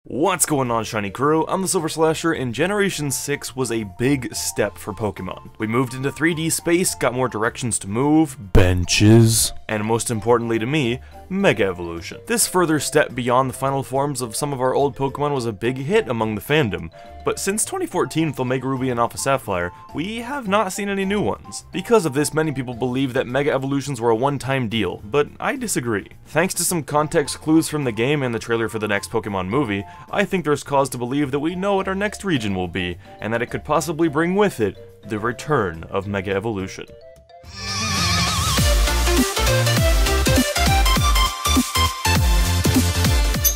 What's going on, Shiny Crew? I'm TheSilverSlasher, and Generation 6 was a big step for Pokemon. We moved into 3D space, got more directions to move, benches, and most importantly to me, Mega Evolution. This further step beyond the final forms of some of our old Pokemon was a big hit among the fandom, but since 2014 with Omega Ruby and Alpha Sapphire, we have not seen any new ones. Because of this, many people believe that Mega Evolutions were a one-time deal, but I disagree. Thanks to some context clues from the game and the trailer for the next Pokemon movie, I think there's cause to believe that we know what our next region will be, and that it could possibly bring with it the return of Mega Evolution.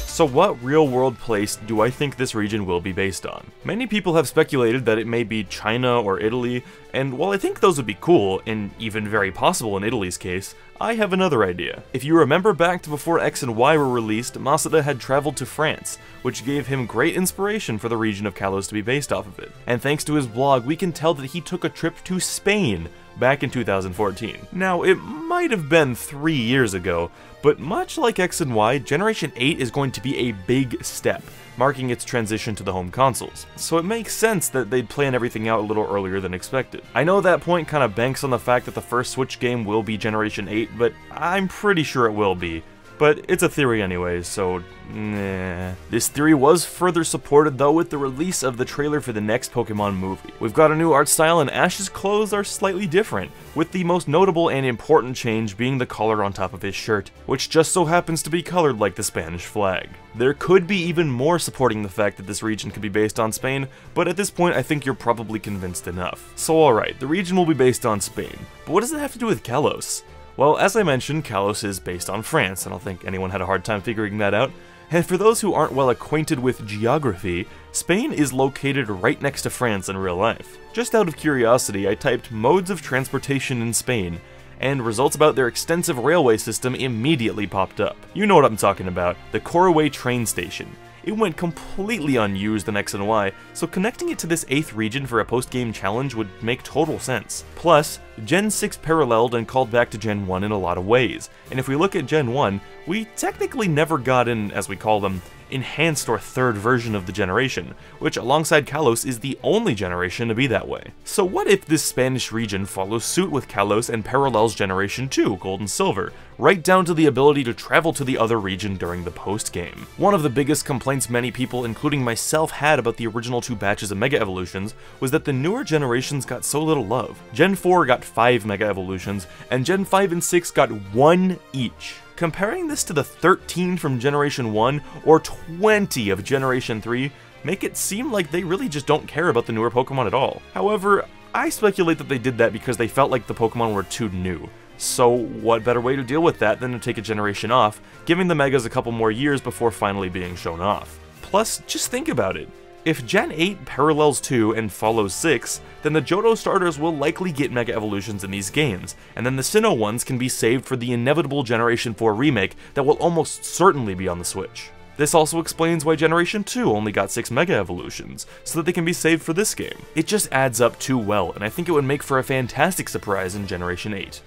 So what real-world place do I think this region will be based on? Many people have speculated that it may be China or Italy, and while I think those would be cool, and even very possible in Italy's case, I have another idea. If you remember back to before X and Y were released, Masuda had traveled to France, which gave him great inspiration for the region of Kalos to be based off of it. And thanks to his blog, we can tell that he took a trip to Spain back in 2014. Now, it might have been 3 years ago, but much like X and Y, Generation 8 is going to be a big step, marking its transition to the home consoles. So it makes sense that they'd plan everything out a little earlier than expected. I know that point kind of banks on the fact that the first Switch game will be Generation 8, but I'm pretty sure it will be. But it's a theory anyways, so nah. This theory was further supported though with the release of the trailer for the next Pokemon movie. We've got a new art style and Ash's clothes are slightly different, with the most notable and important change being the collar on top of his shirt, which just so happens to be colored like the Spanish flag. There could be even more supporting the fact that this region could be based on Spain, but at this point I think you're probably convinced enough. So alright, the region will be based on Spain, but what does it have to do with Kalos? Well, as I mentioned, Kalos is based on France. I don't think anyone had a hard time figuring that out. And for those who aren't well acquainted with geography, Spain is located right next to France in real life. Just out of curiosity, I typed modes of transportation in Spain, and results about their extensive railway system immediately popped up. You know what I'm talking about, the Coraway train station. It went completely unused in X and Y, so connecting it to this 8th region for a post-game challenge would make total sense. Plus, Gen 6 paralleled and called back to Gen 1 in a lot of ways, and if we look at Gen 1, we technically never got an, as we call them, enhanced or third version of the generation, which alongside Kalos is the only generation to be that way. So what if this Spanish region follows suit with Kalos and parallels Generation 2, Gold and Silver, right down to the ability to travel to the other region during the post-game? One of the biggest complaints many people, including myself, had about the original 2 batches of Mega Evolutions was that the newer generations got so little love. Gen 4 got 5 Mega Evolutions, and Gen 5 and 6 got 1 each. Comparing this to the 13 from Generation 1 or 20 of Generation 3 make it seem like they really just don't care about the newer Pokemon at all. However, I speculate that they did that because they felt like the Pokemon were too new. So what better way to deal with that than to take a generation off, giving the Megas a couple more years before finally being shown off. Plus, just think about it. If Gen 8 parallels 2 and follows 6, then the Johto starters will likely get Mega Evolutions in these games, and then the Sinnoh ones can be saved for the inevitable Generation 4 remake that will almost certainly be on the Switch. This also explains why Generation 2 only got 6 Mega Evolutions, so that they can be saved for this game. It just adds up too well, and I think it would make for a fantastic surprise in Generation 8.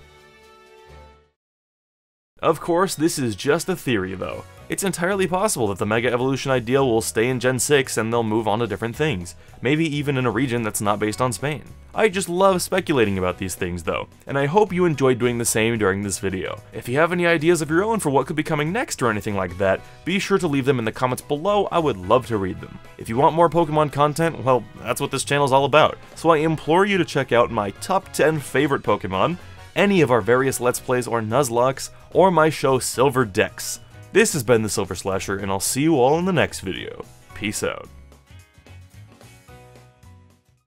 Of course, this is just a theory though. It's entirely possible that the Mega Evolution ideal will stay in Gen 6 and they'll move on to different things, maybe even in a region that's not based on Spain. I just love speculating about these things though, and I hope you enjoyed doing the same during this video. If you have any ideas of your own for what could be coming next or anything like that, be sure to leave them in the comments below, I would love to read them. If you want more Pokemon content, well, that's what this channel is all about, so I implore you to check out my top 10 favorite Pokemon, any of our various Let's Plays or Nuzlockes, or my show Silver Decks. This has been TheSilverSlasher, and I'll see you all in the next video. Peace out.